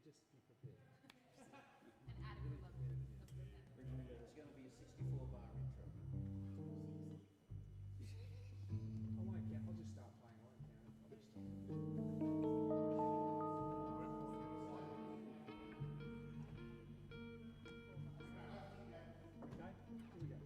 just be prepared. And Adam would love that. There's going to be a 64-bar intro. I won't count. I'll just start playing. I won't count it. I'll just stop. Okay, here we go.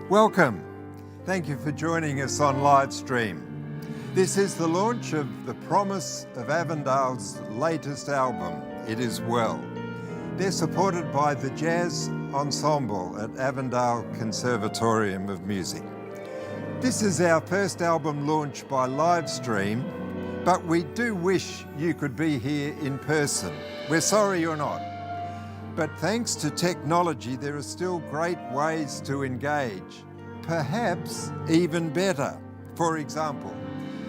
Welcome. Thank you for joining us on Livestream. This is the launch of the promise of Avondale's latest album, It Is Well. They're supported by the Jazz Ensemble at Avondale Conservatorium of Music. This is our first album launch by Livestream, but we do wish you could be here in person. We're sorry you're not. But thanks to technology, there are still great ways to engage, perhaps even better. For example,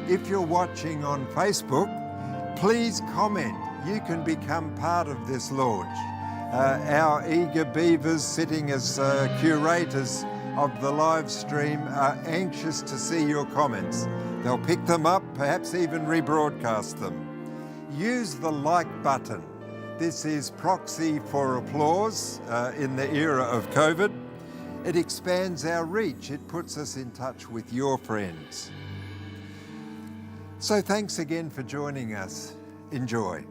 if you're watching on Facebook, please comment. You can become part of this launch. Our eager beavers sitting as curators of the live stream are anxious to see your comments. They'll pick them up, perhaps even rebroadcast them. Use the like button. This is proxy for applause in the era of COVID. It expands our reach. It puts us in touch with your friends. So thanks again for joining us. Enjoy.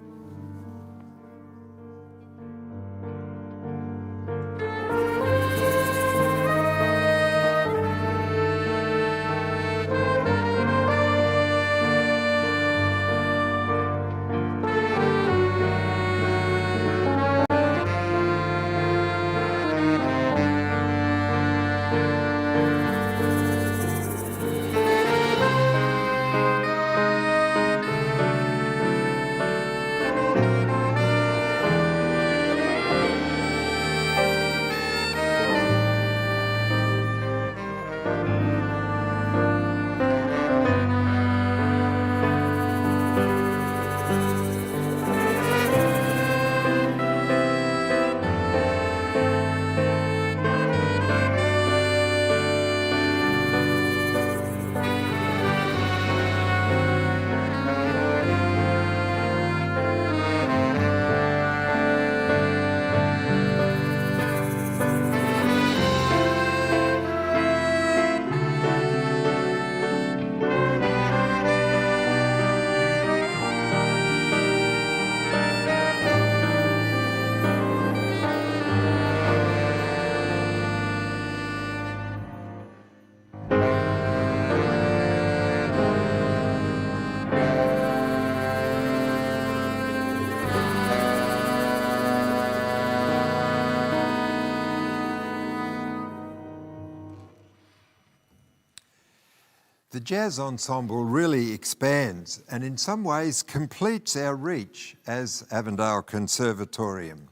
The jazz ensemble really expands and in some ways completes our reach as Avondale Conservatorium.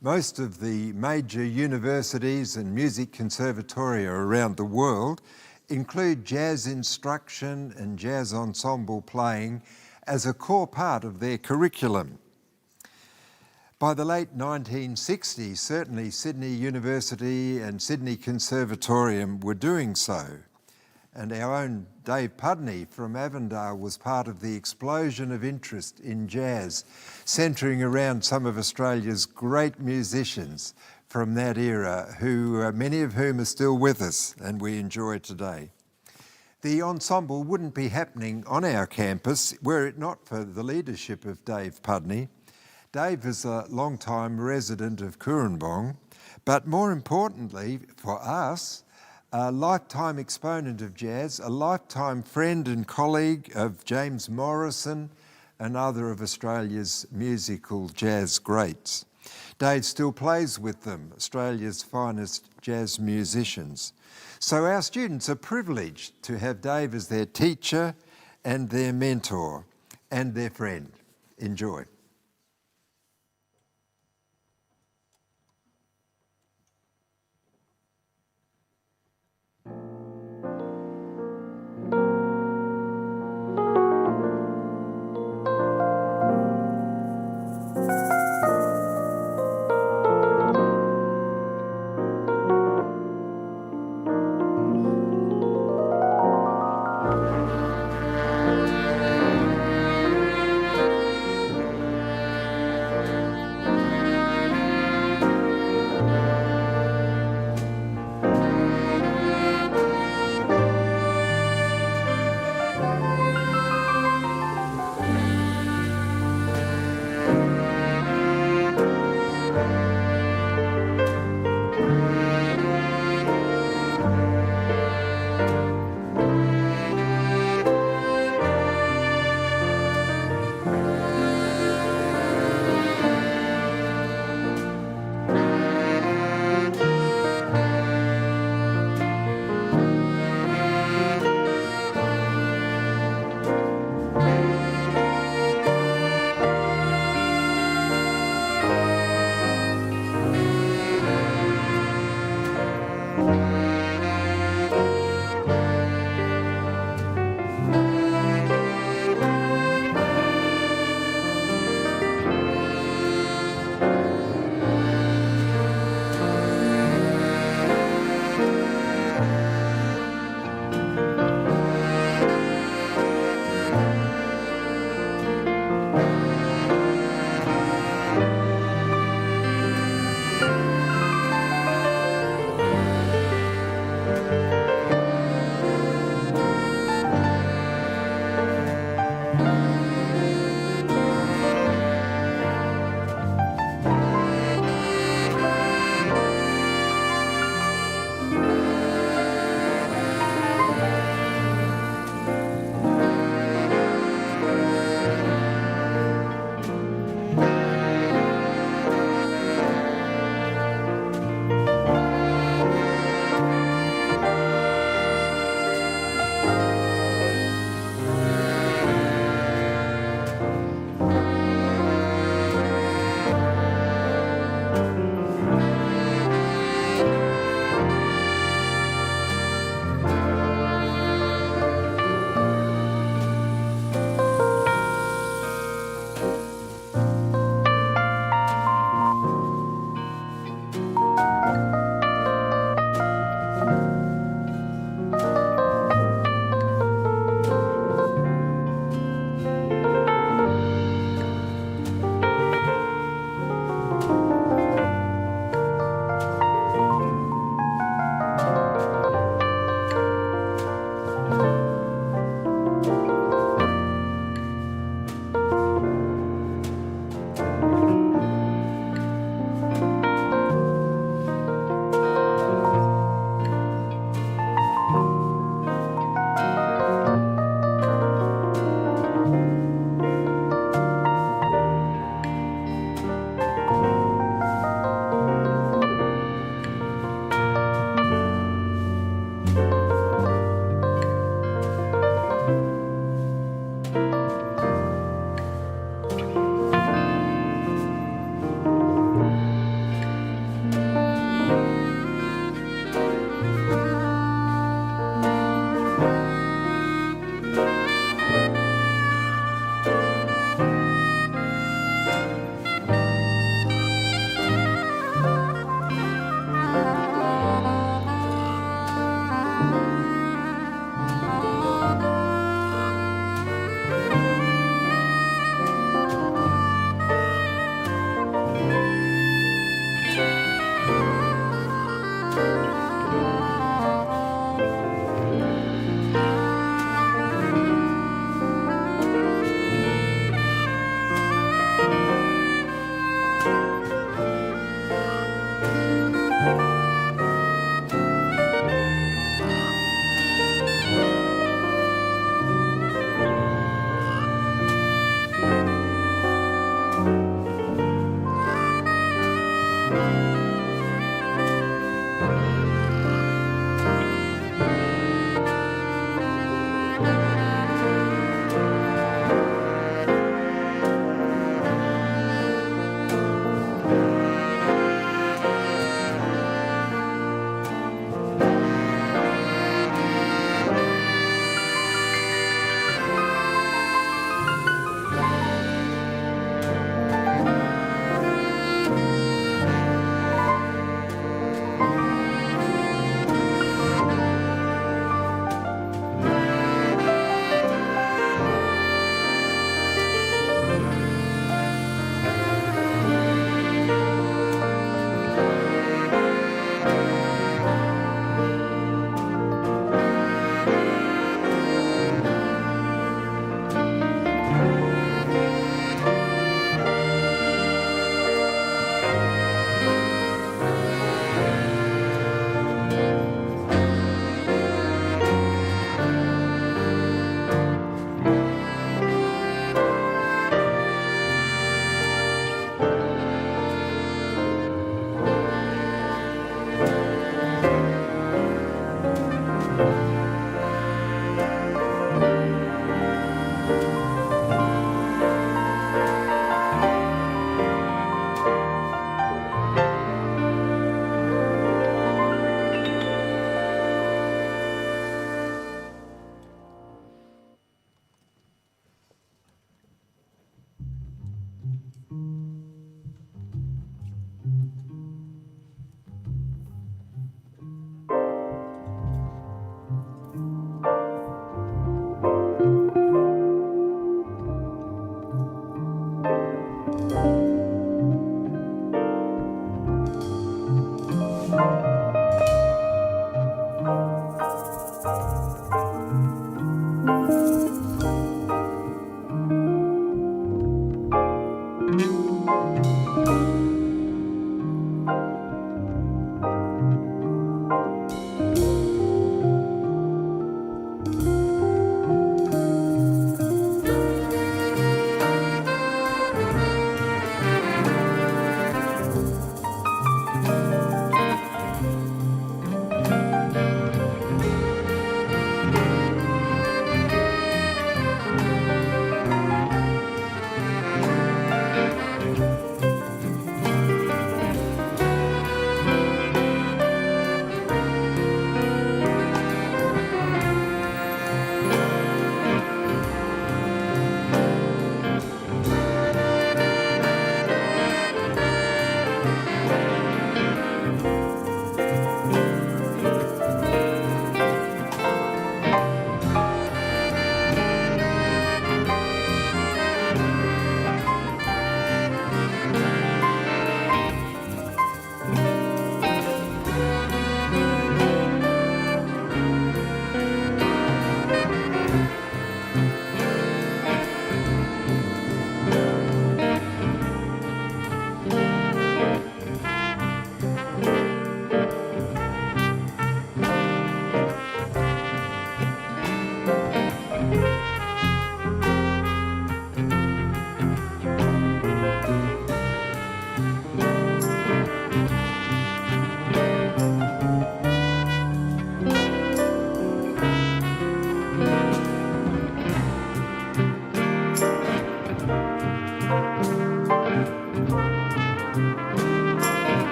Most of the major universities and music conservatoria around the world include jazz instruction and jazz ensemble playing as a core part of their curriculum. By the late 1960s, certainly Sydney University and Sydney Conservatorium were doing so. And our own Dave Pudney from Avondale was part of the explosion of interest in jazz, centring around some of Australia's great musicians from that era, many of whom are still with us and we enjoy today. The ensemble wouldn't be happening on our campus were it not for the leadership of Dave Pudney. Dave is a long-time resident of Cooranbong, but more importantly for us, a lifetime exponent of jazz, a lifetime friend and colleague of James Morrison and other of Australia's musical jazz greats. Dave still plays with them, Australia's finest jazz musicians. So our students are privileged to have Dave as their teacher and their mentor and their friend. Enjoy.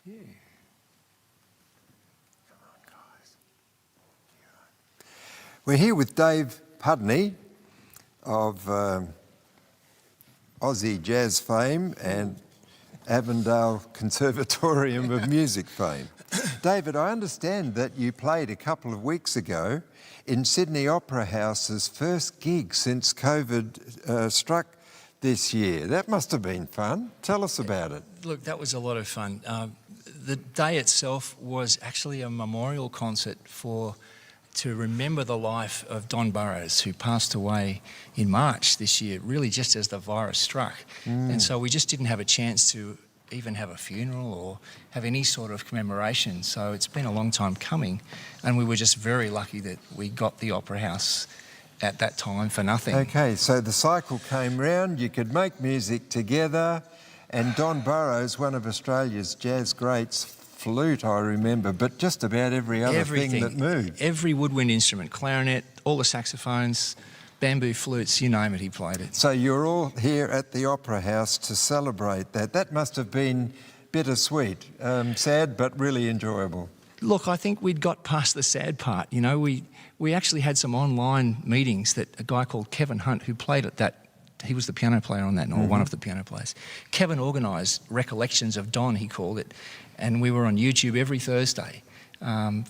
Yeah. Come on, guys. We're here with Dave Pudney of Aussie jazz fame and Avondale Conservatorium of music fame. David, I understand that you played a couple of weeks ago in Sydney Opera House's first gig since COVID struck this year. That must have been fun. Tell us about it. Look, that was a lot of fun. The day itself was actually a memorial concert to remember the life of Don Burrows, who passed away in March this year, really just as the virus struck. And so we just didn't have a chance to even have a funeral or have any sort of commemoration. So it's been a long time coming, and we were just very lucky that we got the Opera House at that time for nothing. Okay, so the cycle came round, you could make music together, and Don Burrows, one of Australia's jazz greats, flute, I remember, but just about every other thing that moved. Every woodwind instrument, clarinet, all the saxophones, bamboo flutes, you name it, he played it. So you're all here at the Opera House to celebrate that. That must have been bittersweet, sad but really enjoyable. Look, I think we'd got past the sad part. You know, we actually had some online meetings that a guy called Kevin Hunt, who played at that, he was the piano player on that, or one of the piano players. Kevin organised recollections of Don, he called it, and we were on YouTube every Thursday.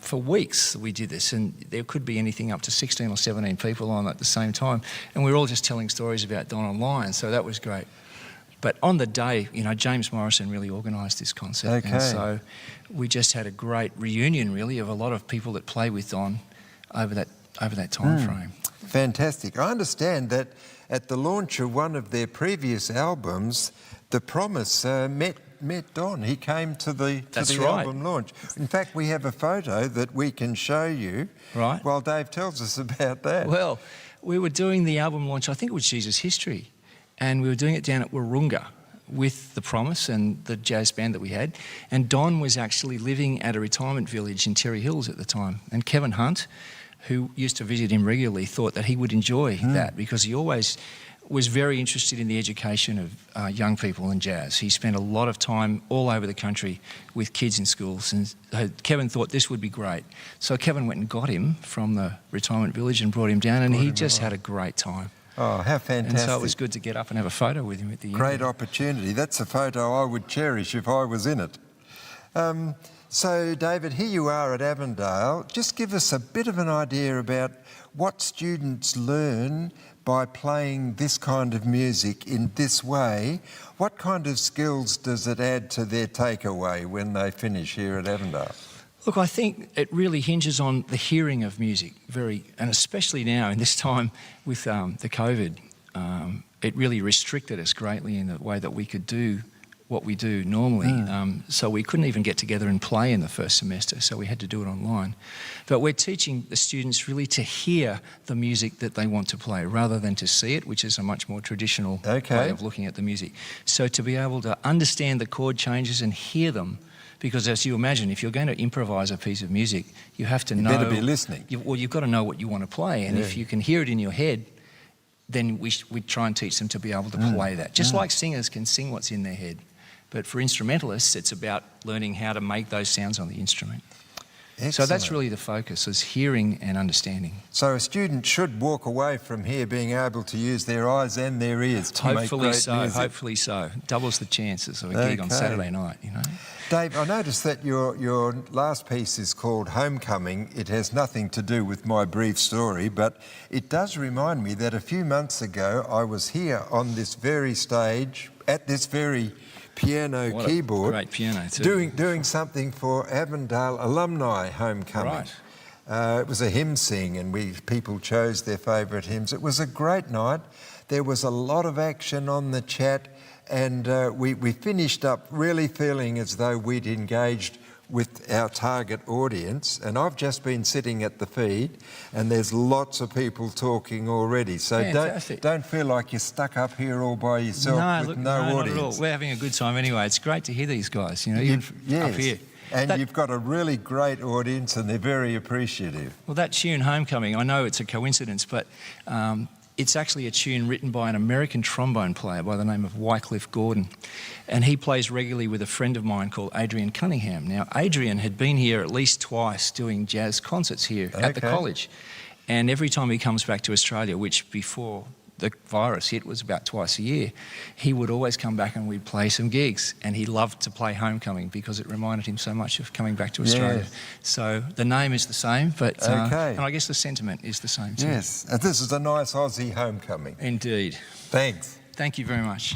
For weeks we did this, and there could be anything up to 16 or 17 people on at the same time, and we were all just telling stories about Don online, so that was great. But on the day, you know, James Morrison really organised this concert, and so we just had a great reunion, really, of a lot of people that play with Don over that time frame. Fantastic. I understand that at the launch of one of their previous albums, The Promise met Don. He came to the album launch. In fact, we have a photo that we can show you while Dave tells us about that. Well, we were doing the album launch, I think it was Jesus History, and we were doing it down at Wahroonga with The Promise and the jazz band that we had. And Don was actually living at a retirement village in Terry Hills at the time. And Kevin Hunt, who used to visit him regularly, thought that he would enjoy that, because he always was very interested in the education of young people in jazz. He spent a lot of time all over the country with kids in schools, and Kevin thought this would be great. So Kevin went and got him from the retirement village and brought him down, and he just had a great time. Oh, how fantastic. And so it was good to get up and have a photo with him at the end. Great opportunity. That's a photo I would cherish if I was in it. So, David, here you are at Avondale. Just give us a bit of an idea about what students learn by playing this kind of music in this way. What kind of skills does it add to their takeaway when they finish here at Avondale? Look, I think it really hinges on the hearing of music, and especially now in this time with the COVID, it really restricted us greatly in the way that we could do what we do normally. So we couldn't even get together and play in the first semester, so we had to do it online. But we're teaching the students really to hear the music that they want to play rather than to see it, which is a much more traditional way of looking at the music. So to be able to understand the chord changes and hear them, because as you imagine, if you're going to improvise a piece of music, you have to know... You better be listening. You've got to know what you want to play, and if you can hear it in your head, then we try and teach them to be able to play that. Just like singers can sing what's in their head. But for instrumentalists, it's about learning how to make those sounds on the instrument. Excellent. So that's really the focus, is hearing and understanding. So a student should walk away from here being able to use their eyes and their ears to make great music. Hopefully so. Doubles the chances of a gig on Saturday night, you know. Dave, I noticed that your last piece is called Homecoming. It has nothing to do with my brief story, but it does remind me that a few months ago I was here on this very stage, at this very piano keyboard, great piano too. doing something for Avondale Alumni Homecoming. Right. It was a hymn sing, and people chose their favourite hymns. It was a great night. There was a lot of action on the chat, and we finished up really feeling as though we'd engaged with our target audience. And I've just been sitting at the feed, and there's lots of people talking already. So don't feel like you're stuck up here all by yourself with no audience. Not at all. We're having a good time anyway. It's great to hear these guys, you know, even up here. And you've got a really great audience, and they're very appreciative. Well, that tune, Homecoming, I know it's a coincidence, but it's actually a tune written by an American trombone player by the name of Wycliffe Gordon. And he plays regularly with a friend of mine called Adrian Cunningham. Now, Adrian had been here at least twice doing jazz concerts here at the college. And every time he comes back to Australia, which before the virus hit was about twice a year, he would always come back and we'd play some gigs. And he loved to play Homecoming because it reminded him so much of coming back to Australia. Yes. So the name is the same, but and I guess the sentiment is the same too. Yes, and this is a nice Aussie homecoming. Indeed. Thanks. Thank you very much.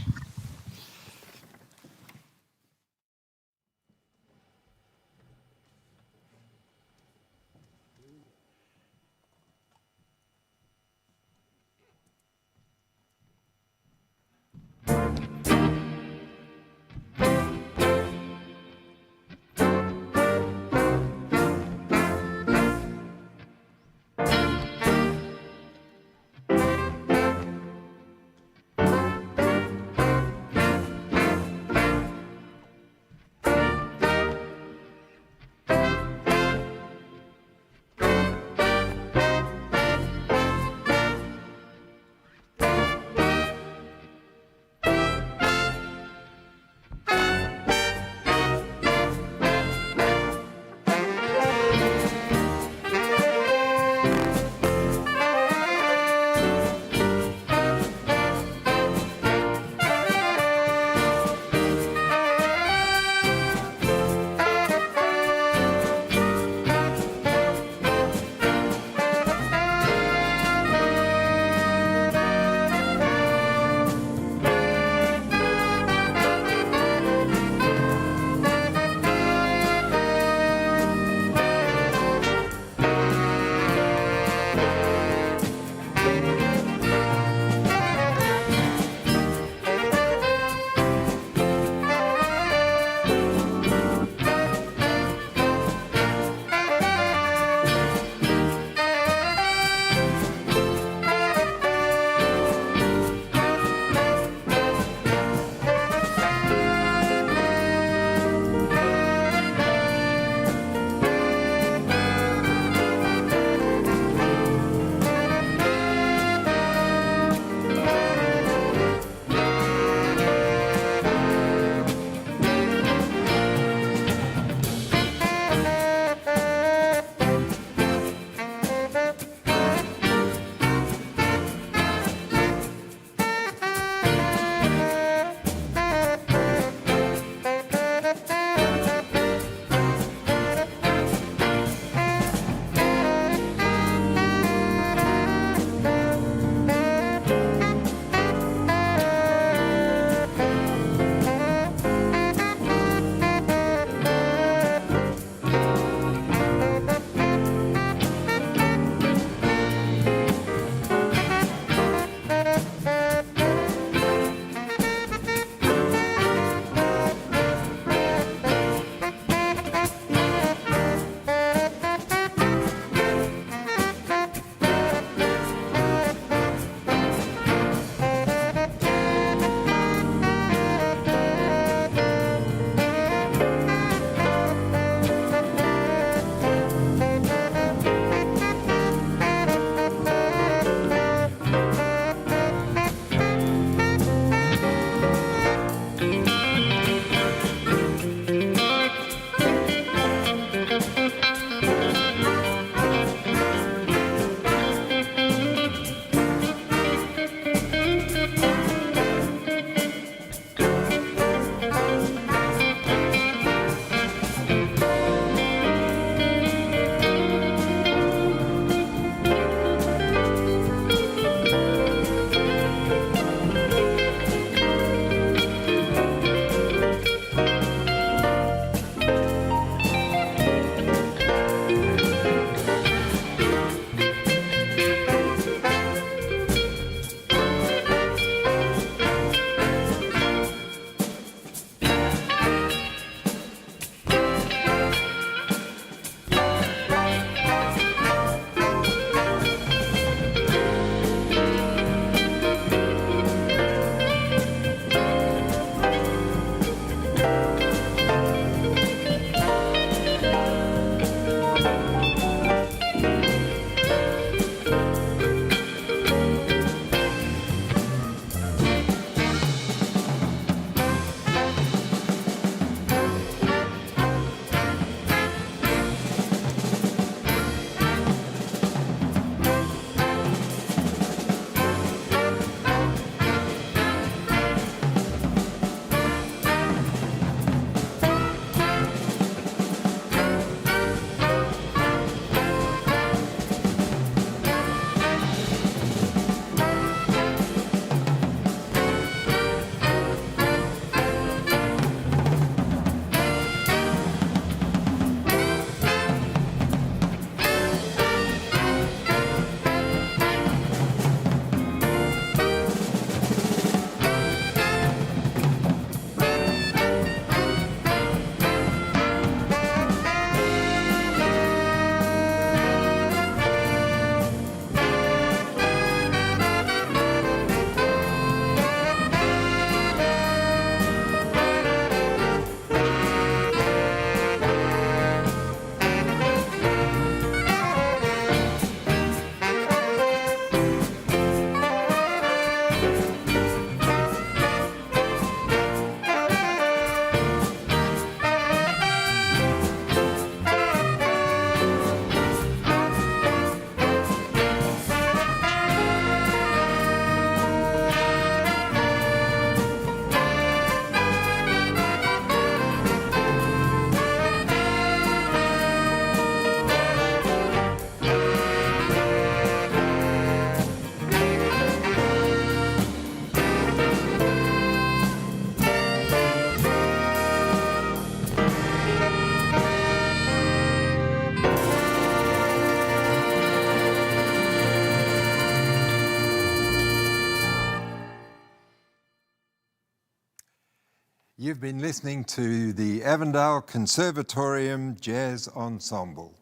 You've been listening to the Avondale Conservatorium Jazz Ensemble.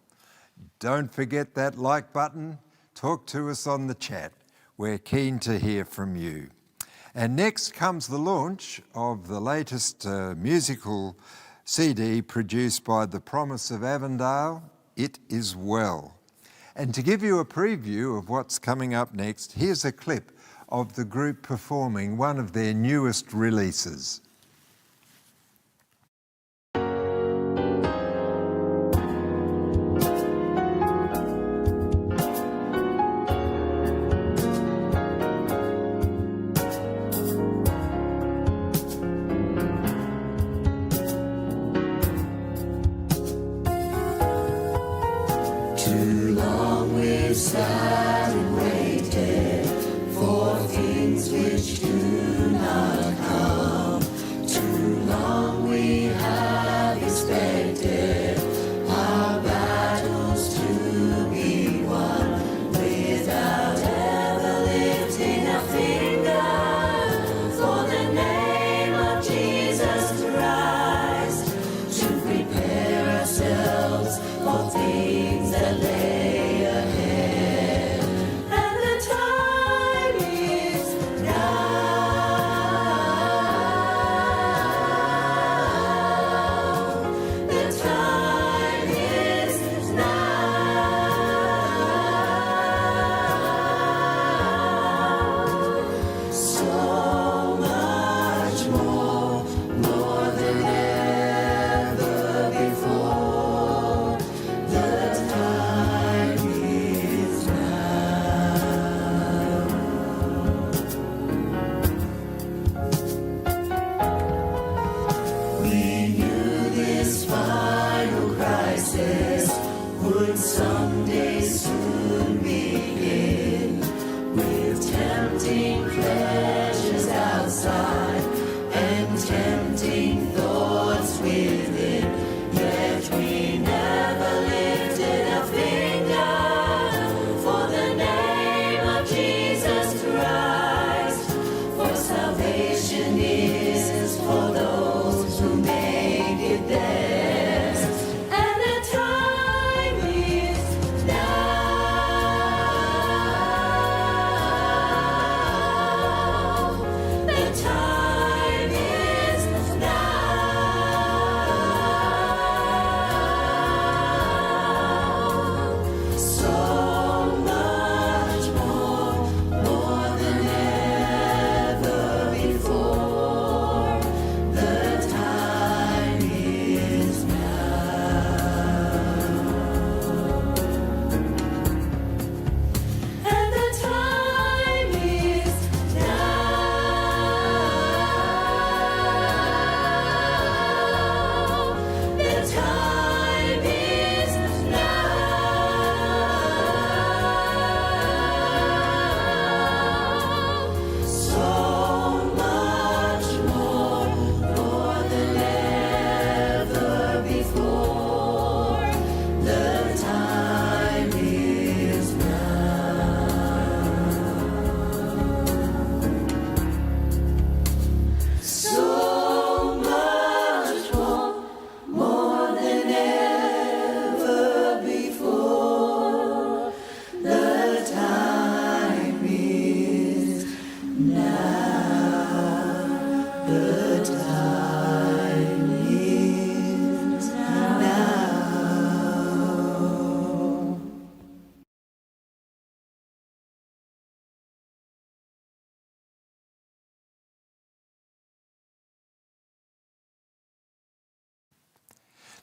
Don't forget that like button. Talk to us on the chat. We're keen to hear from you. And next comes the launch of the latest musical CD produced by The Promise of Avondale, It Is Well. And to give you a preview of what's coming up next, here's a clip of the group performing one of their newest releases.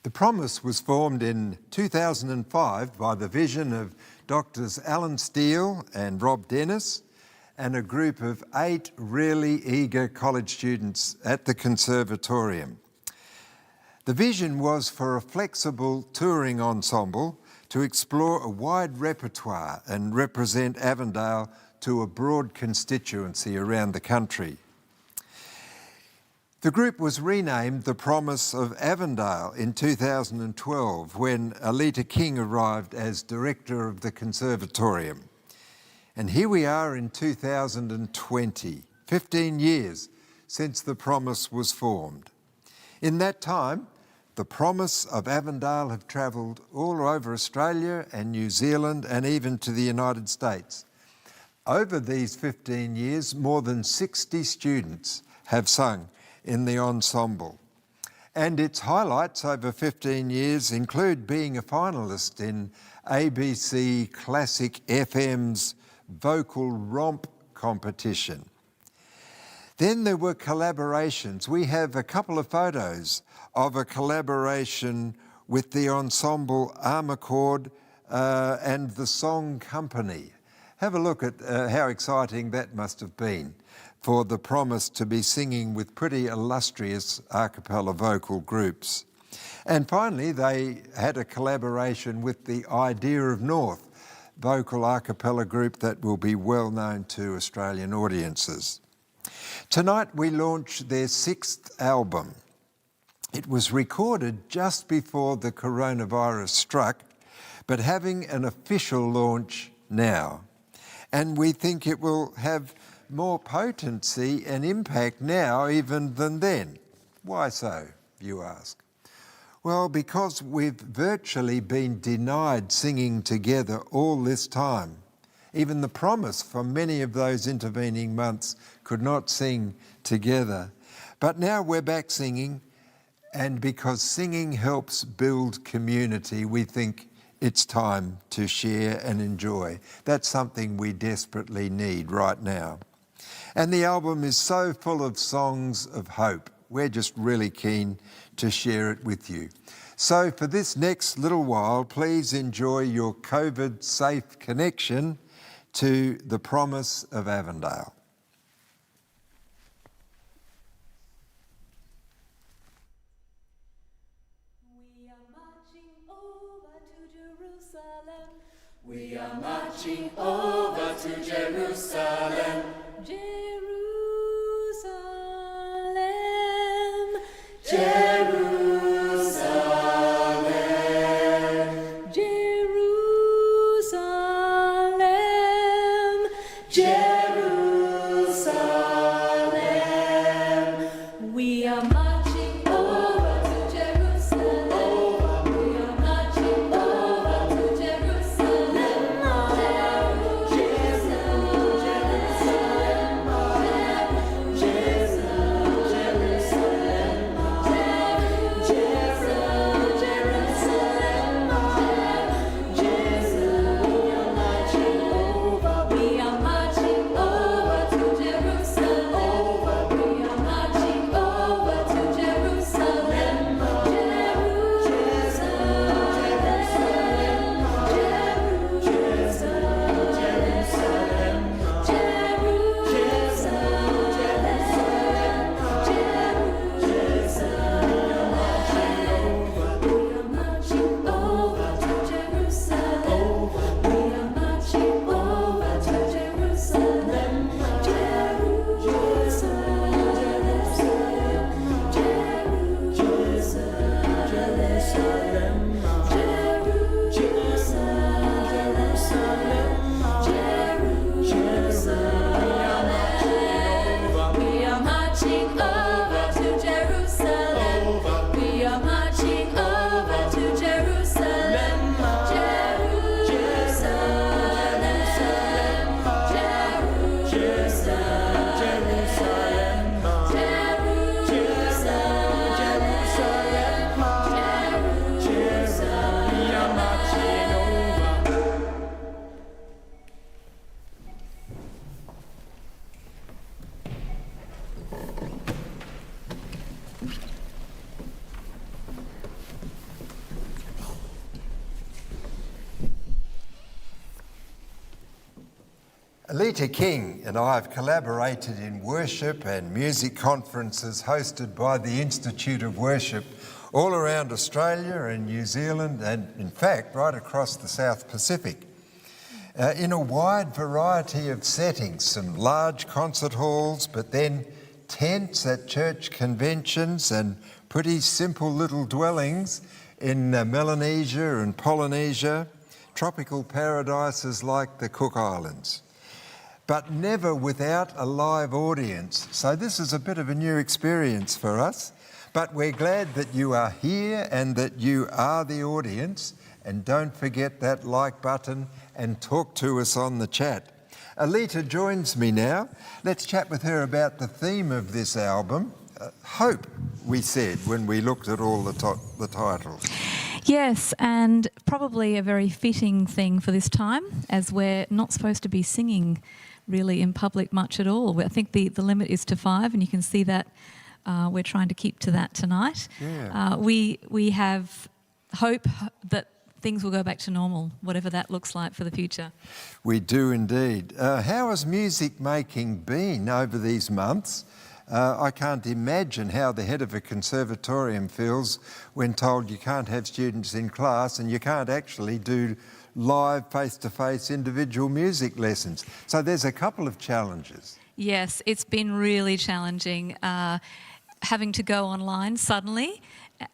The Promise was formed in 2005 by the vision of Doctors Alan Steele and Rob Dennis and a group of 8 really eager college students at the Conservatorium. The vision was for a flexible touring ensemble to explore a wide repertoire and represent Avondale to a broad constituency around the country. The group was renamed The Promise of Avondale in 2012 when Aleta King arrived as director of the Conservatorium. And here we are in 2020, 15 years since The Promise was formed. In that time, the Promise of Avondale have travelled all over Australia and New Zealand and even to the United States. Over these 15 years, more than 60 students have sung in the ensemble. And its highlights over 15 years include being a finalist in ABC Classic FM's Vocal Romp competition. Then there were collaborations. We have a couple of photos of a collaboration with the ensemble Armacord and the Song Company. Have a look at how exciting that must have been for the Promise to be singing with pretty illustrious a cappella vocal groups. And finally, they had a collaboration with the Idea of North vocal a cappella group that will be well known to Australian audiences. Tonight we launch their 6th album. It was recorded just before the coronavirus struck, but having an official launch now. And we think it will have more potency and impact now even than then. Why so, you ask? Well, because we've virtually been denied singing together all this time. Even the Promise for many of those intervening months could not sing together. But now we're back singing, and because singing helps build community, we think it's time to share and enjoy. That's something we desperately need right now. And the album is so full of songs of hope. We're just really keen to share it with you. So for this next little while, please enjoy your COVID-safe connection to the Promise of Avondale. We are marching over to Jerusalem. Jerusalem. Jerusalem. Jerusalem. Jerusalem. We are marching over to Jerusalem. We are marching over to Jerusalem. Aleta King and I have collaborated in worship and music conferences hosted by the Institute of Worship all around Australia and New Zealand and, in fact, right across the South Pacific. In a wide variety of settings, some large concert halls, but then tents at church conventions and pretty simple little dwellings in Melanesia and Polynesia, tropical paradises like the Cook Islands, but never without a live audience. So this is a bit of a new experience for us. But we're glad that you are here and that you are the audience. And don't forget that like button and talk to us on the chat. Aleta joins me now. Let's chat with her about the theme of this album. Hope, we said when we looked at all the titles. Yes, and probably a very fitting thing for this time, as we're not supposed to be singing really in public much at all. I think the limit is to 5, and you can see that we're trying to keep to that tonight. Yeah. We have hope that things will go back to normal, whatever that looks like for the future. We do indeed. How has music making been over these months? I can't imagine how the head of a conservatorium feels when told you can't have students in class and you can't actually do live, face-to-face individual music lessons. So there's a couple of challenges. Yes, it's been really challenging. Having to go online suddenly.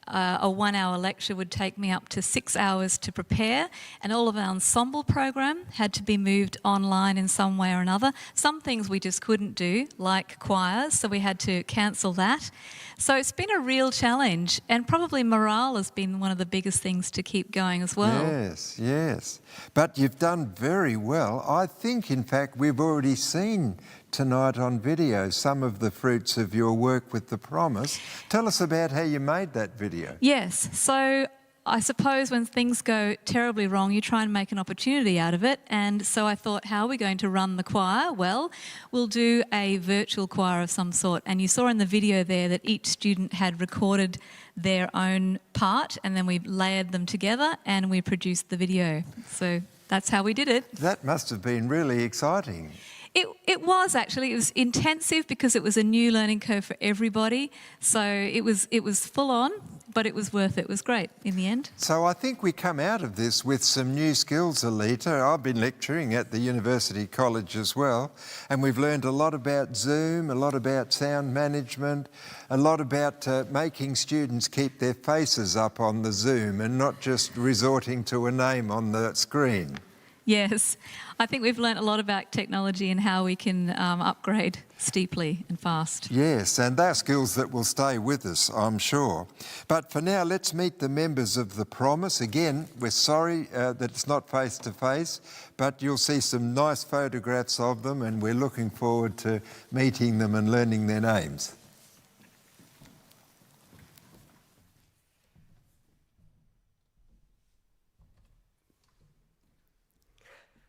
A 1-hour lecture would take me up to 6 hours to prepare, and all of our ensemble program had to be moved online in some way or another. Some things we just couldn't do, like choirs, so we had to cancel that. So it's been a real challenge, and probably morale has been one of the biggest things to keep going as well. Yes, yes. But you've done very well. I think, in fact, we've already seen tonight on video some of the fruits of your work with The Promise. Tell us about how you made that video. Yes, so I suppose when things go terribly wrong, you try and make an opportunity out of it. And so I thought, how are we going to run the choir? Well, we'll do a virtual choir of some sort. And you saw in the video there that each student had recorded their own part, and then we layered them together and we produced the video. So that's how we did it. That must have been really exciting. It was actually. It was intensive because it was a new learning curve for everybody. So it was full on, but it was worth it. It was great in the end. So I think we come out of this with some new skills, Aleta. I've been lecturing at the University College as well, and we've learned a lot about Zoom, a lot about sound management, a lot about making students keep their faces up on the Zoom and not just resorting to a name on the screen. Yes, I think we've learnt a lot about technology and how we can upgrade steeply and fast. Yes, and they're skills that will stay with us, I'm sure. But for now, let's meet the members of The Promise. Again, we're sorry that it's not face-to-face, but you'll see some nice photographs of them, and we're looking forward to meeting them and learning their names.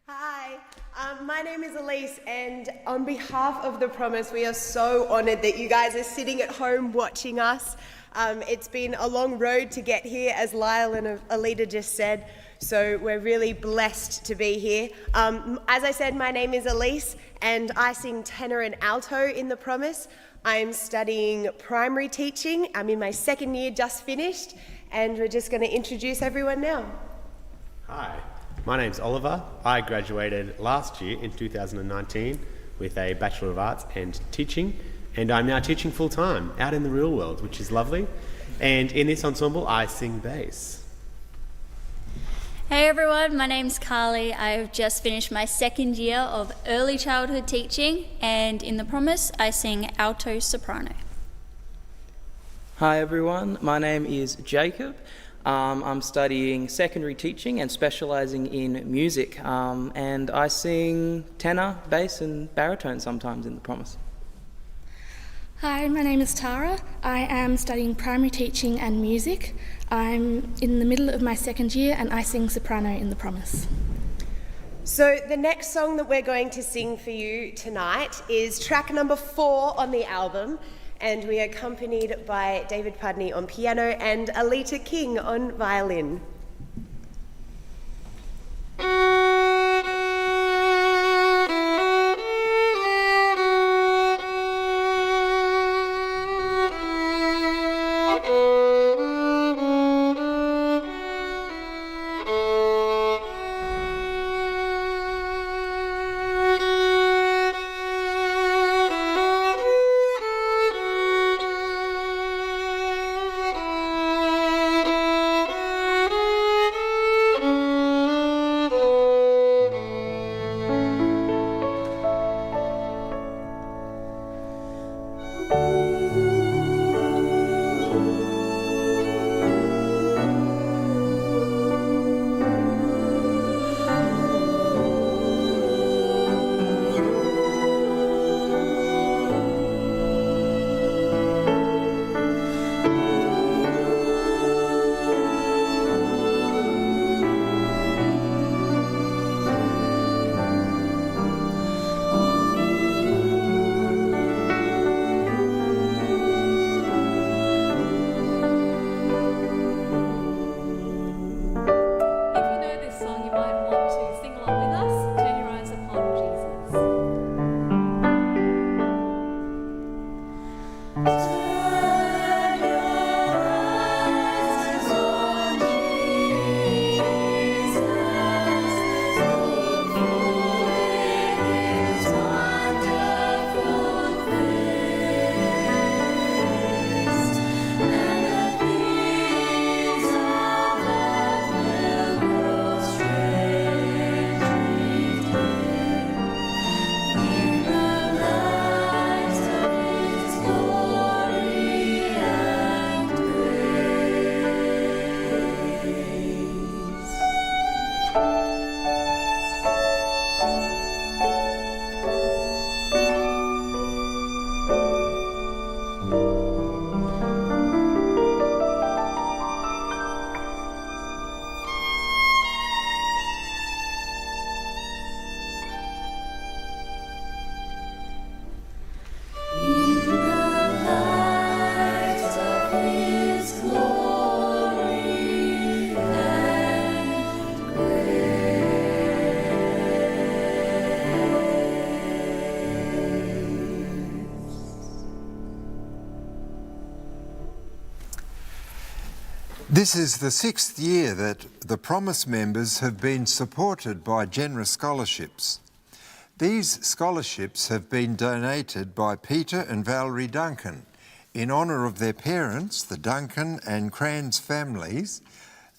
Hi, my name is Elyse, and on behalf of The Promise, we are so honoured that you guys are sitting at home watching us. It's been a long road to get here, as Lyell and Aleta just said, so we're really blessed to be here. As I said, my name is Elyse, and I sing tenor and alto in The Promise. I'm studying primary teaching. I'm in my second year, just finished, and we're just going to introduce everyone now. Hi. My name's Oliver. I graduated last year in 2019 with a Bachelor of Arts and Teaching, and I'm now teaching full-time out in the real world, which is lovely. And in this ensemble, I sing bass. Hey everyone, my name's Carly. I've just finished my second year of early childhood teaching, and in The Promise, I sing alto soprano. Hi everyone, my name is Jacob. I'm studying secondary teaching and specialising in music, and I sing tenor, bass and baritone sometimes in The Promise. Hi, my name is Tara. I am studying primary teaching and music. I'm in the middle of my second year and I sing soprano in The Promise. So the next song that we're going to sing for you tonight is track number 4 on the album, and we are accompanied by David Pudney on piano and Aleta King on violin. This is the 6th year that the Promise members have been supported by generous scholarships. These scholarships have been donated by Peter and Valerie Duncan in honour of their parents, the Duncan and Cran's families,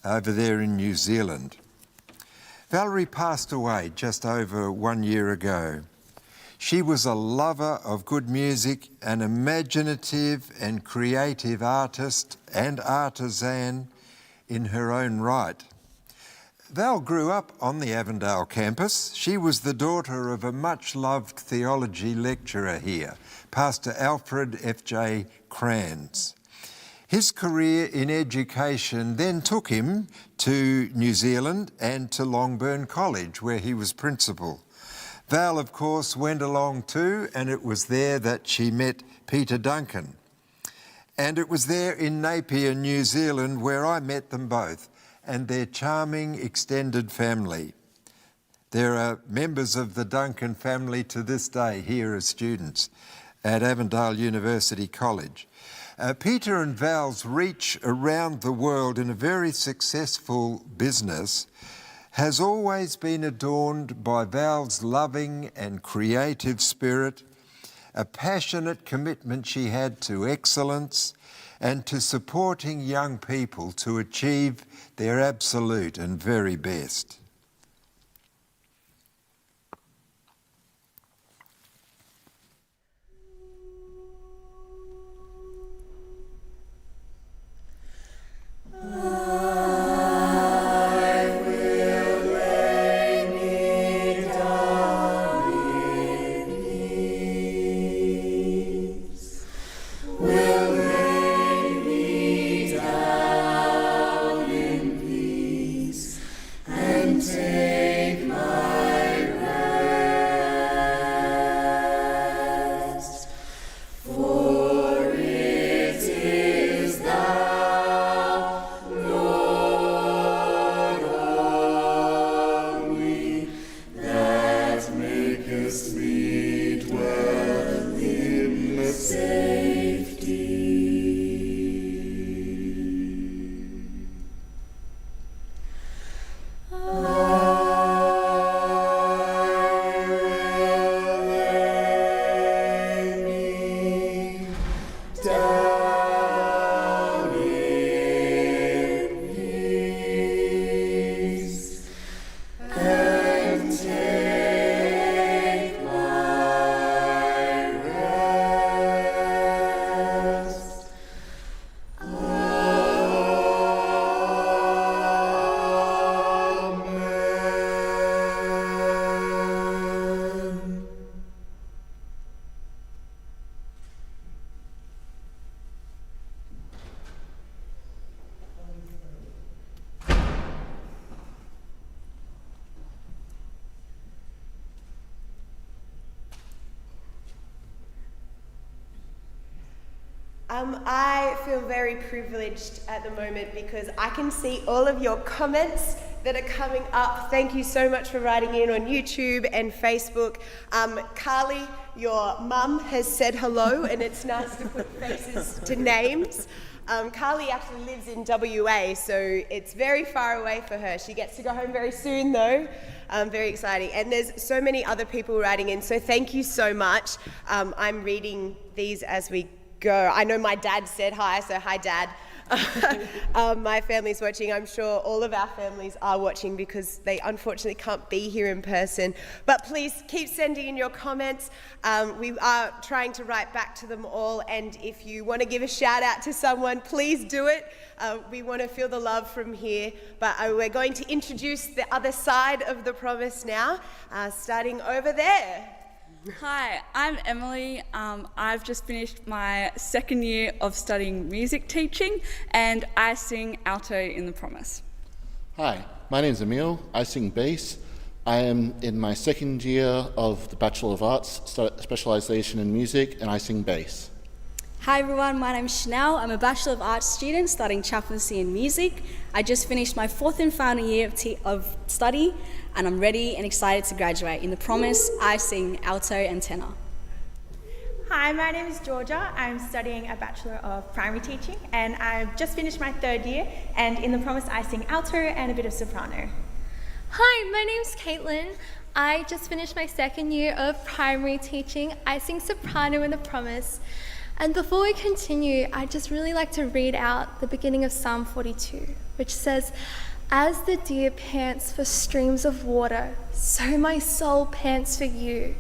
over there in New Zealand. Valerie passed away just over 1 year ago. She was a lover of good music, an imaginative and creative artist and artisan in her own right. Val grew up on the Avondale campus. She was the daughter of a much-loved theology lecturer here, Pastor Alfred F.J. Crans. His career in education then took him to New Zealand and to Longburn College, where he was principal. Val, of course, went along too, and it was there that she met Peter Duncan. And it was there in Napier, New Zealand, where I met them both and their charming extended family. There are members of the Duncan family to this day here as students at Avondale University College. Peter and Val's reach around the world in a very successful business has always been adorned by Val's loving and creative spirit, a passionate commitment she had to excellence and to supporting young people to achieve their absolute and very best. I feel very privileged at the moment because I can see all of your comments that are coming up. Thank you so much for writing in on YouTube and Facebook. Carly, your mum has said hello, and it's nice to put faces to names. Carly actually lives in WA, so it's very far away for her. She gets to go home very soon though. Very exciting. And there's so many other people writing in, so thank you so much. I'm reading these as we go. I know my dad said hi, so hi Dad. My family's watching. I'm sure all of our families are watching because they unfortunately can't be here in person. But please keep sending in your comments. We are trying to write back to them all, and if you want to give a shout out to someone, please do it. We want to feel the love from here. But we're going to introduce the other side of the promise now, starting over there. Hi, I'm Emily. I've just finished my second year of studying music teaching, and I sing alto in the Promise. Hi, my name's Emil. I sing bass. I am in my second year of the Bachelor of Arts specialisation in music, and I sing bass. Hi everyone, my name's Chanel. I'm a Bachelor of Arts student studying chaplaincy in music. I just finished my fourth and final year of study, and I'm ready and excited to graduate. In the Promise, I sing alto and tenor. Hi, my name is Georgia. I'm studying a Bachelor of Primary Teaching and I've just finished my 3rd year, and in the Promise I sing alto and a bit of soprano. Hi, my name's Caitlin. I just finished my 2nd year of primary teaching. I sing soprano in the Promise. And before we continue, I'd just really like to read out the beginning of Psalm 42, which says, "As the deer pants for streams of water, so my soul pants for you.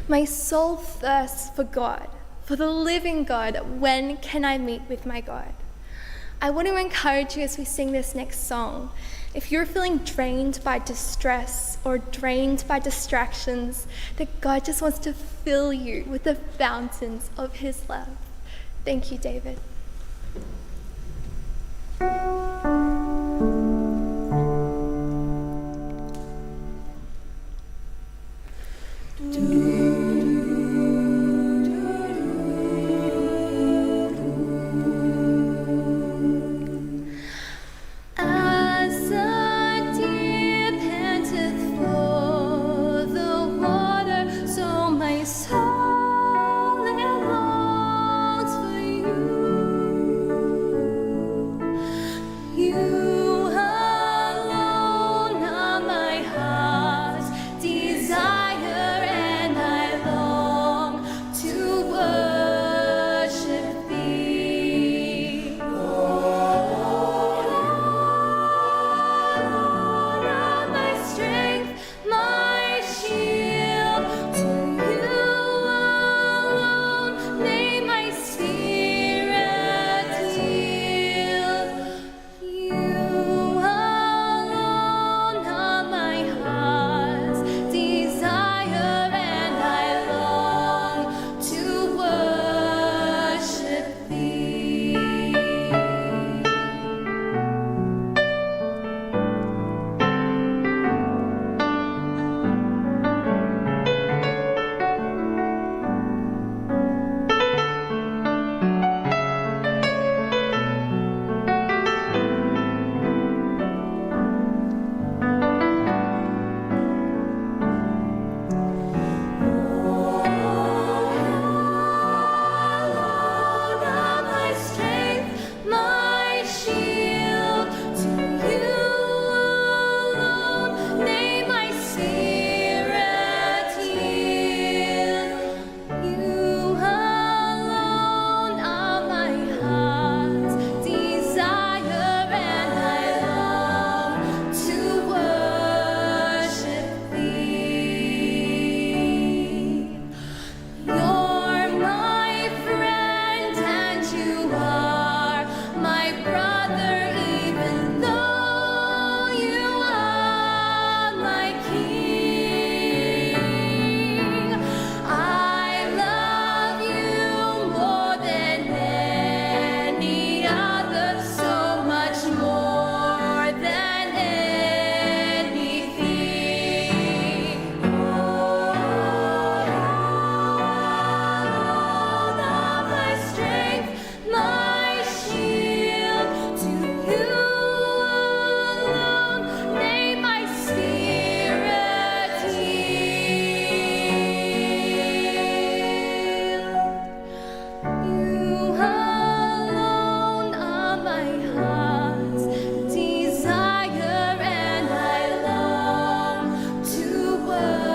My soul thirsts for God, for the living God. When can I meet with my God?" I want to encourage you as we sing this next song. If you're feeling drained by distress or drained by distractions, that God just wants to fill you with the fountains of his love. Thank you, David. As a deer panteth for the water, so my soul it longs for you. You alone are my heart's desire, and I long to worship thee. My strength, my shield, to you alone may my spirit yield. You alone are my heart's desire, and I long to worship thee. My strength, my shield, to you alone may my spirit yield. You alone are my heart's desire, and I long to worship thee. You're my friend and you are my brother, even though you are my king. I love you more than any other, so much more than anything. My strength, my shield, to you alone may my spirit yield. You alone are my heart's desire, and I long to worship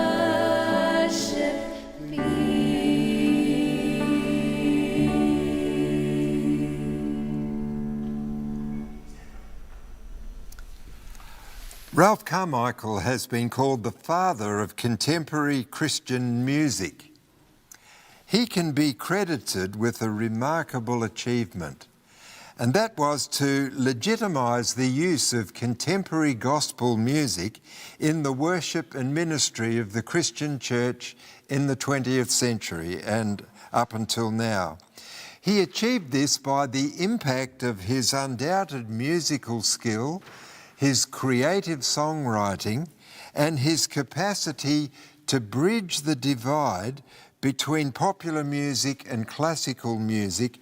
Ralph Carmichael has been called the father of contemporary Christian music. He can be credited with a remarkable achievement, and that was to legitimise the use of contemporary gospel music in the worship and ministry of the Christian church in the 20th century and up until now. He achieved this by the impact of his undoubted musical skill, his creative songwriting, and his capacity to bridge the divide between popular music and classical music,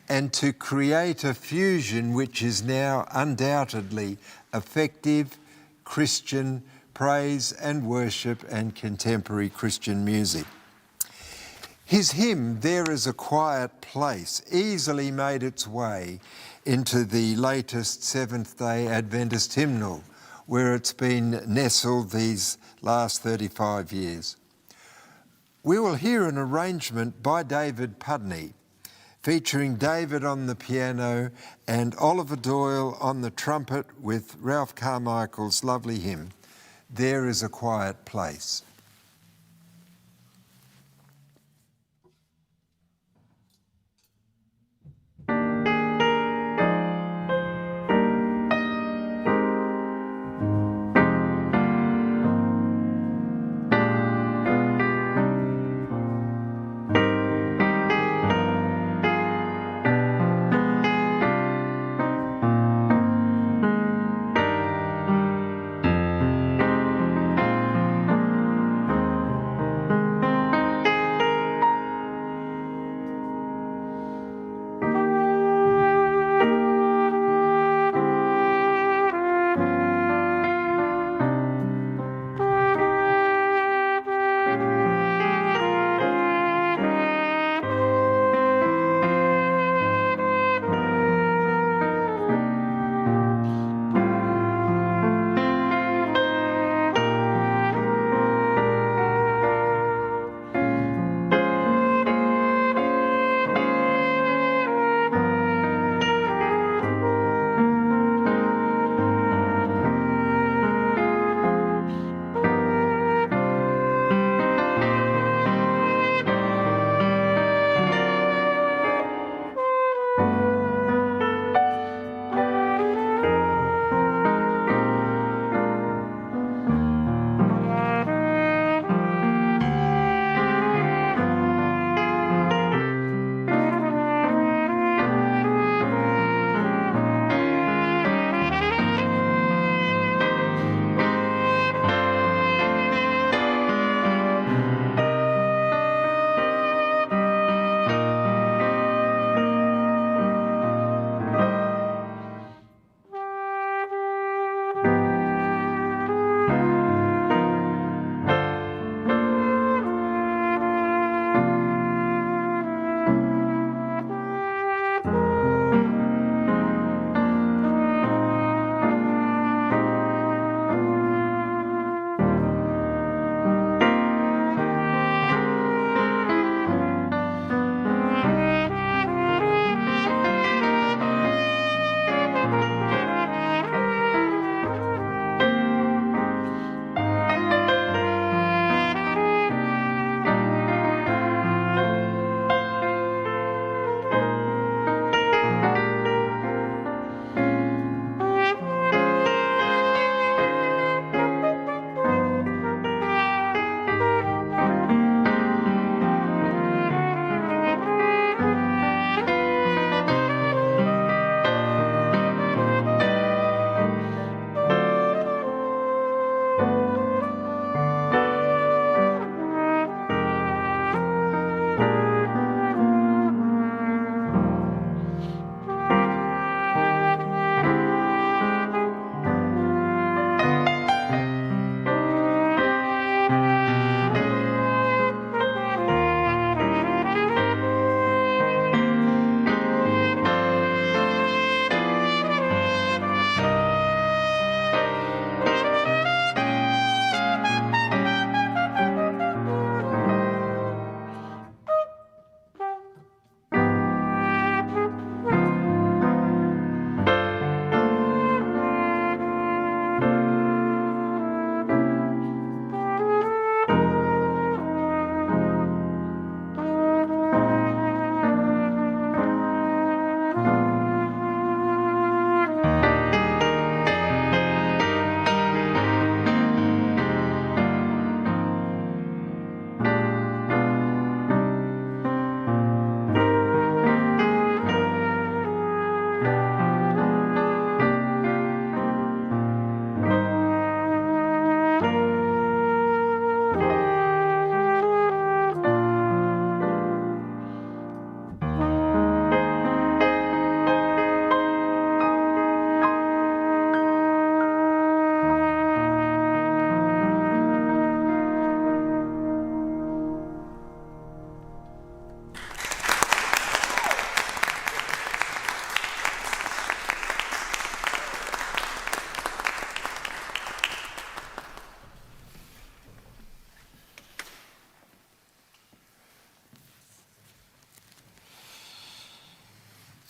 and to create a fusion which is now undoubtedly effective Christian praise and worship and contemporary Christian music. His hymn, There Is a Quiet Place, easily made its way into the latest Seventh-day Adventist hymnal, where it's been nestled these last 35 years. We will hear an arrangement by David Pudney, featuring David on the piano and Oliver Doyle on the trumpet with Ralph Carmichael's lovely hymn, There Is a Quiet Place.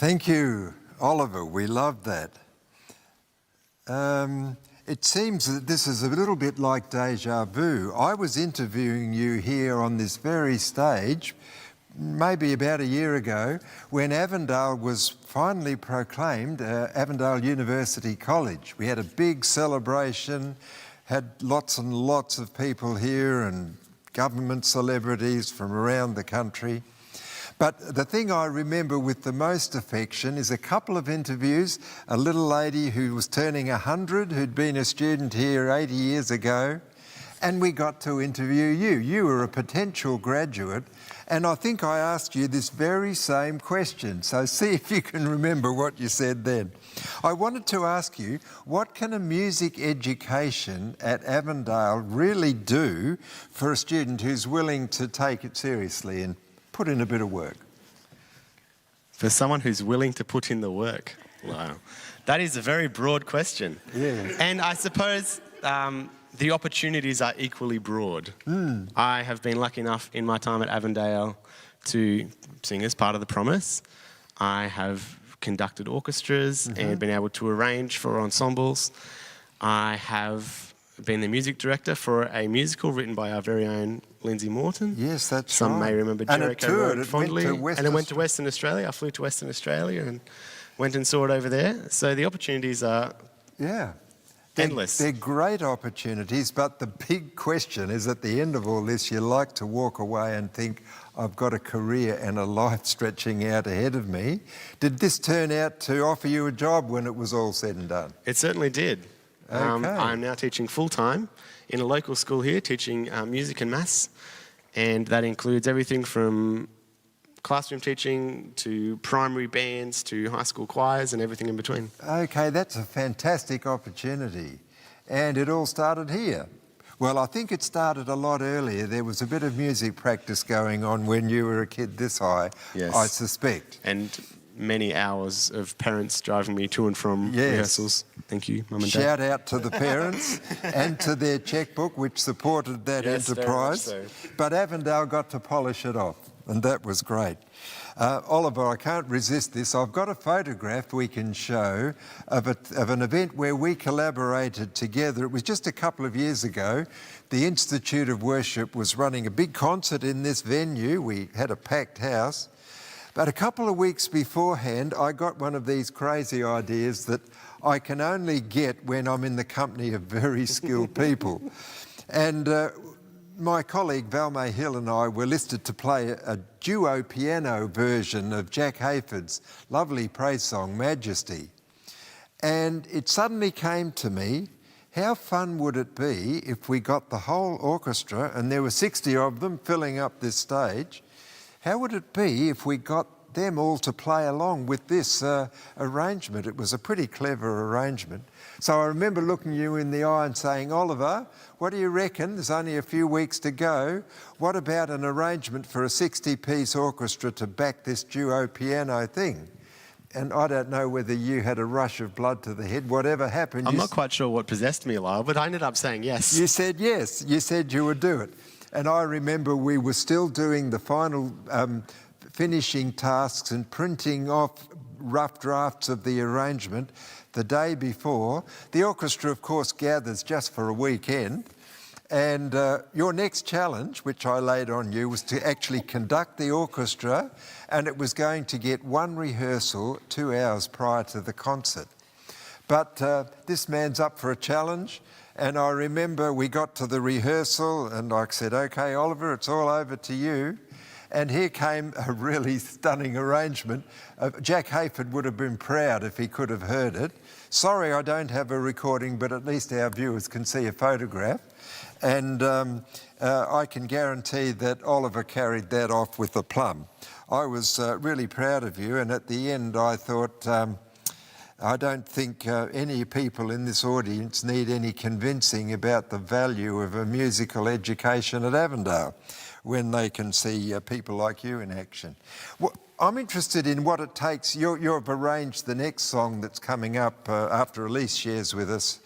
Thank you, Oliver. We love that. It seems that this is a little bit like deja vu. I was interviewing you here on this very stage maybe about a year ago when Avondale was finally proclaimed Avondale University College. We had a big celebration, had lots and lots of people here and government celebrities from around the country. But the thing I remember with the most affection is a couple of interviews, a little lady who was turning 100, who'd been a student here 80 years ago, and we got to interview you. You were a potential graduate, and I think I asked you this very same question, so see if you can remember what you said then. I wanted to ask you, what can a music education at Avondale really do for a student who's willing to take it seriously and put in a bit of work? For someone who's willing to put in the work. Wow. That is a very broad question. Yeah. And I suppose the opportunities are equally broad. I have been lucky enough in my time at Avondale to sing as part of the Promise. I have conducted orchestras and been able to arrange for ensembles. I have been the music director for a musical written by our very own Lindsay Morton. Yes, that's Some right. may remember And Jericho it toured. Road It fondly. went to Western And it went to Western Australia. I flew to Western Australia and went and saw it over there. So the opportunities are endless. They're great opportunities, but the big question is at the end of all this, you like to walk away and think, I've got a career and a life stretching out ahead of me. Did this turn out to offer you a job when it was all said and done? It certainly did. Okay. I'm now teaching full-time in a local school here, teaching music and maths, and that includes everything from classroom teaching to primary bands to high school choirs and everything in between. Okay, that's a fantastic opportunity. And it all started here. Well, I think it started a lot earlier. There was a bit of music practice going on when you were a kid this high, Yes. I suspect. And many hours of parents driving me to and from rehearsals. Thank you, Mum and Dad. Shout out to the parents and to their checkbook, which supported that Yes, very enterprise. much so. But Avondale got to polish it off, and that was great. Oliver, I can't resist this. I've got a photograph we can show of an event where we collaborated together. It was just a couple of years ago. The Institute of Worship was running a big concert in this venue. We had a packed house. But a couple of weeks beforehand, I got one of these crazy ideas that I can only get when I'm in the company of very skilled people. And my colleague Val May Hill and I were listed to play a duo piano version of Jack Hayford's lovely praise song, Majesty. And it suddenly came to me, how fun would it be if we got the whole orchestra, and there were 60 of them filling up this stage, how would it be if we got them all to play along with this arrangement? It was a pretty clever arrangement. So I remember looking you in the eye and saying, Oliver, what do you reckon? There's only a few weeks to go. What about an arrangement for a 60-piece orchestra to back this duo piano thing? And I don't know whether you had a rush of blood to the head, whatever happened. I'm not quite sure what possessed me, Lyell, but I ended up saying yes. You said yes. You said you would do it. And I remember we were still doing the final finishing tasks and printing off rough drafts of the arrangement the day before. The orchestra, of course, gathers just for a weekend. And your next challenge, which I laid on you, was to actually conduct the orchestra, and it was going to get one rehearsal 2 hours prior to the concert. But this man's up for a challenge. And I remember we got to the rehearsal and I said, okay, Oliver, it's all over to you. And here came a really stunning arrangement. Jack Hayford would have been proud if he could have heard it. Sorry, I don't have a recording, but at least our viewers can see a photograph. And I can guarantee that Oliver carried that off with a plum. I was really proud of you. And at the end, I thought, I don't think any people in this audience need any convincing about the value of a musical education at Avondale when they can see people like you in action. Well, I'm interested in what it takes. You've arranged the next song that's coming up after Elyse shares with us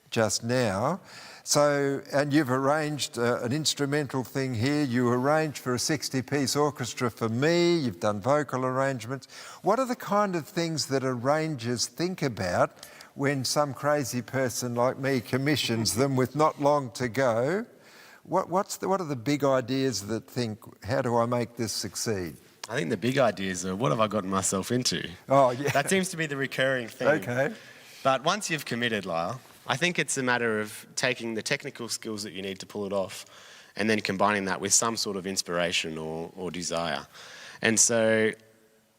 just now. So, and you've arranged an instrumental thing here. You arranged for a 60-piece orchestra for me. You've done vocal arrangements. What are the kind of things that arrangers think about when some crazy person like me commissions them with not long to go? What are the big ideas that think, how do I make this succeed? I think the big ideas are, what have I gotten myself into? Oh, yeah. That seems to be the recurring theme. Okay. But once you've committed, Lyell, I think it's a matter of taking the technical skills that you need to pull it off and then combining that with some sort of inspiration or desire. And so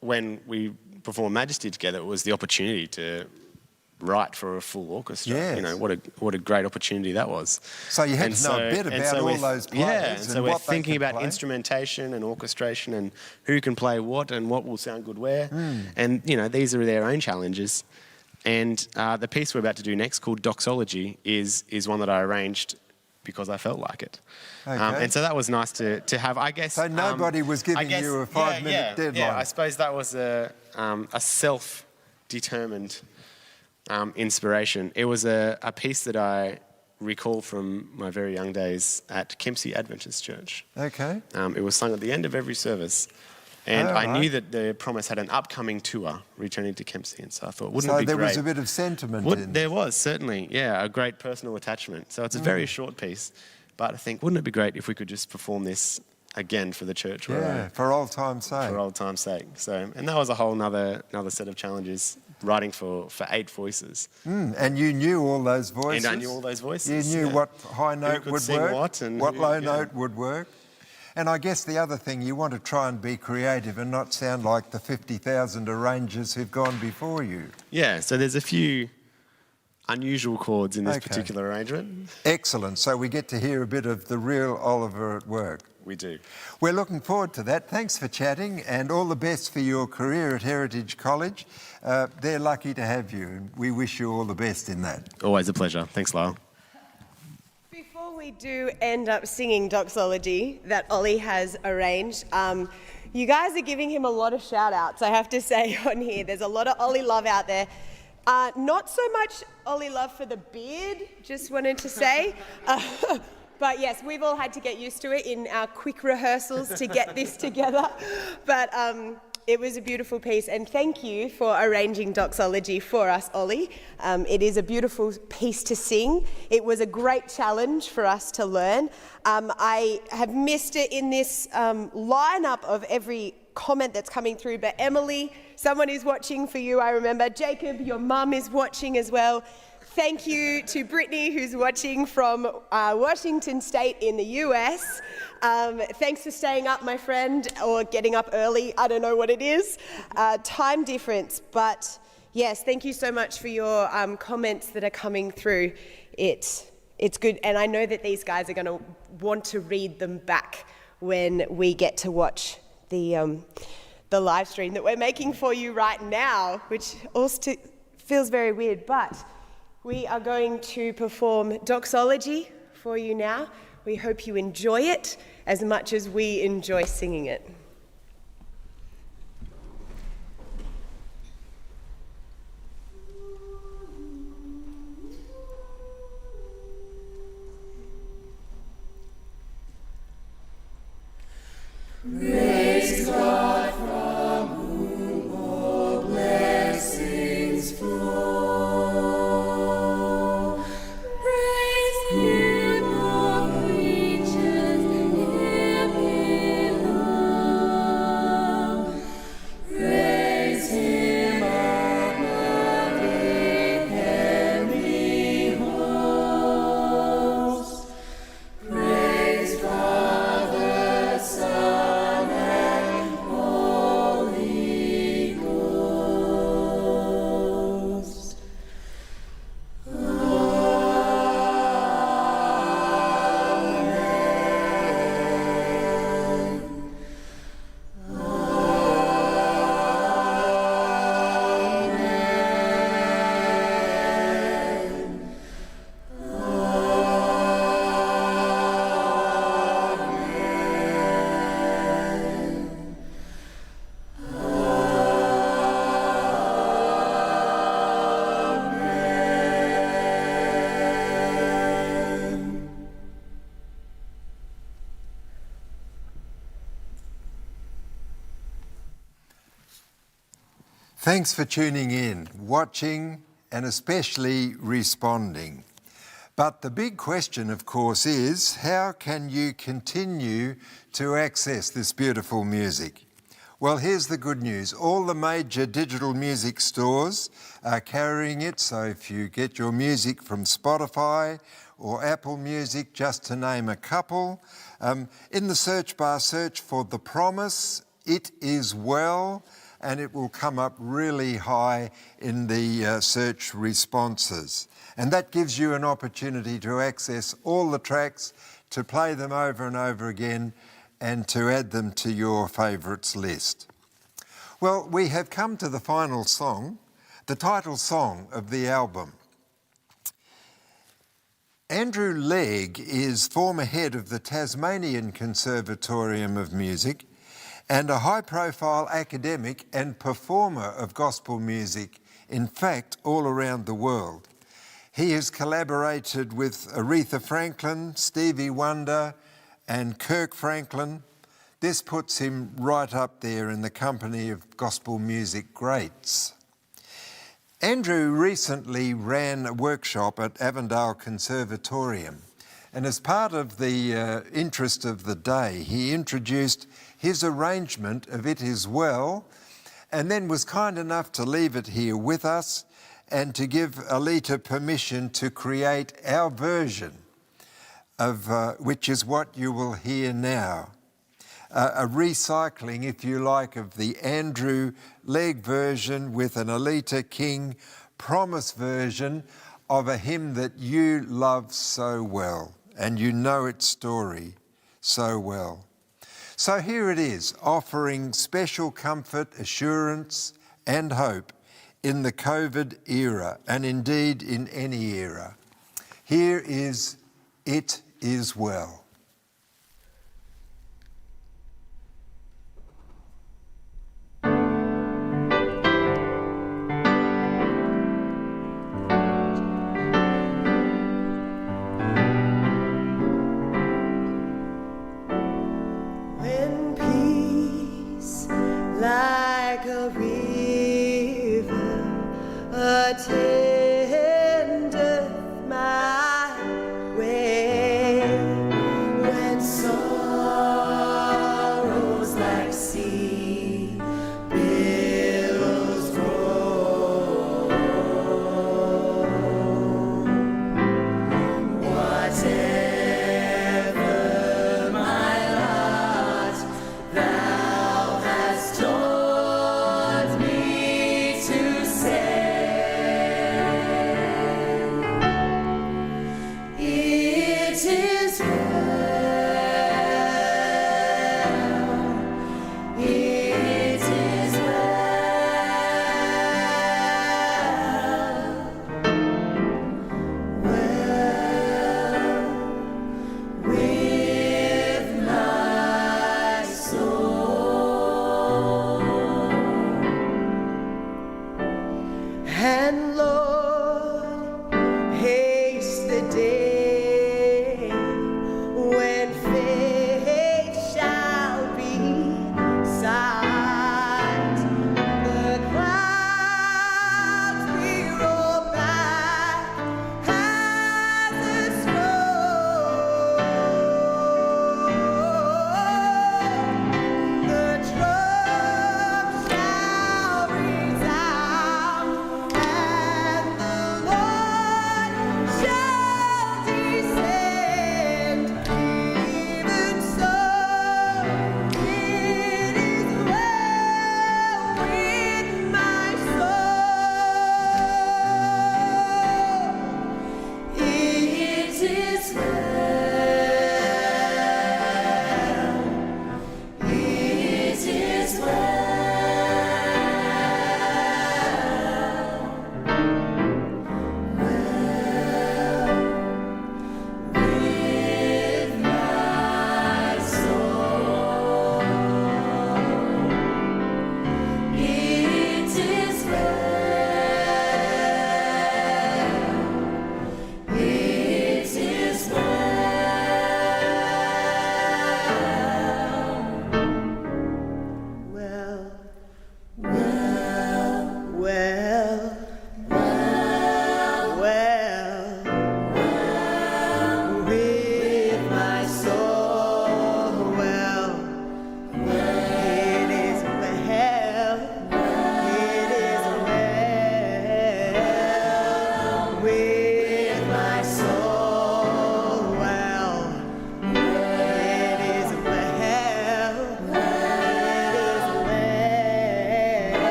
when we performed Majesty together, it was the opportunity to write for a full orchestra. Yes. You know, what a great opportunity that was. So you had to know a bit about all those players. Yeah, and so we're what they thinking could about play. instrumentation and orchestration and who can play what and what will sound good where. And, you know, these are their own challenges. And the piece we're about to do next, called Doxology, is one that I arranged because I felt like it. Okay. And so that was nice to have, I guess. So nobody was giving you a 5-minute deadline. Yeah, I suppose that was a self-determined inspiration. It was a piece that I recall from my very young days at Kempsey Adventist Church. Okay. It was sung at the end of every service. And I knew that the Promise had an upcoming tour returning to Kempsey, and so I thought, wouldn't it be great? So there was a bit of sentiment in There was, certainly, yeah, a great personal attachment. So it's a very short piece, but I think, wouldn't it be great if we could just perform this again for the church? Yeah, for old time's sake. For old time's sake. So, and that was a whole another set of challenges, writing for 8 voices. And you knew all those voices. And I knew all those voices. You knew what high note would work, what low note would work. And I guess the other thing, you want to try and be creative and not sound like the 50,000 arrangers who've gone before you. Yeah, so there's a few unusual chords in this particular arrangement. Excellent. So we get to hear a bit of the real Oliver at work. We do. We're looking forward to that. Thanks for chatting, and all the best for your career at Heritage College. They're lucky to have you, and we wish you all the best in that. Always a pleasure. Thanks, Lyell. Before we do end up singing Doxology that Ollie has arranged, you guys are giving him a lot of shout-outs, I have to say, on here. There's a lot of Ollie love out there. Not so much Ollie love for the beard, just wanted to say. But yes, we've all had to get used to it in our quick rehearsals to get this together. But it was a beautiful piece, and thank you for arranging Doxology for us, Ollie. It is a beautiful piece to sing. It was a great challenge for us to learn. I have missed it in this lineup of every comment that's coming through, but Emily, someone is watching for you, I remember. Jacob, your mum is watching as well. Thank you to Brittany, who's watching from Washington State in the US. Thanks for staying up, my friend, or getting up early. I don't know what it is. Time difference. But yes, thank you so much for your comments that are coming through. It's good. And I know that these guys are going to want to read them back when we get to watch the live stream that we're making for you right now, which also feels very weird. But we are going to perform Doxology for you now. We hope you enjoy it as much as we enjoy singing it. Praise God from whom all blessings flow. Praise Him, all creatures here below. Thanks for tuning in, watching, and especially responding. But the big question, of course, is how can you continue to access this beautiful music? Well, here's the good news. All the major digital music stores are carrying it, so if you get your music from Spotify or Apple Music, just to name a couple, in the search bar, search for The Promise, It Is Well, and it will come up really high in the search responses. And that gives you an opportunity to access all the tracks, to play them over and over again, and to add them to your favourites list. Well, we have come to the final song, the title song of the album. Andrew Legg is former head of the Tasmanian Conservatorium of Music and a high-profile academic and performer of gospel music, in fact, all around the world. He has collaborated with Aretha Franklin, Stevie Wonder, and Kirk Franklin. This puts him right up there in the company of gospel music greats. Andrew recently ran a workshop at Avondale Conservatorium, and as part of the interest of the day, he introduced his arrangement of It Is Well, and then was kind enough to leave it here with us and to give Aleta permission to create our version of which is what you will hear now. A recycling, if you like, of the Andrew Legg version with an Aleta King Promise version of a hymn that you love so well, and you know its story so well. So here it is, offering special comfort, assurance, and hope in the COVID era, and indeed in any era. Here is It Is Well. When peace like a river attends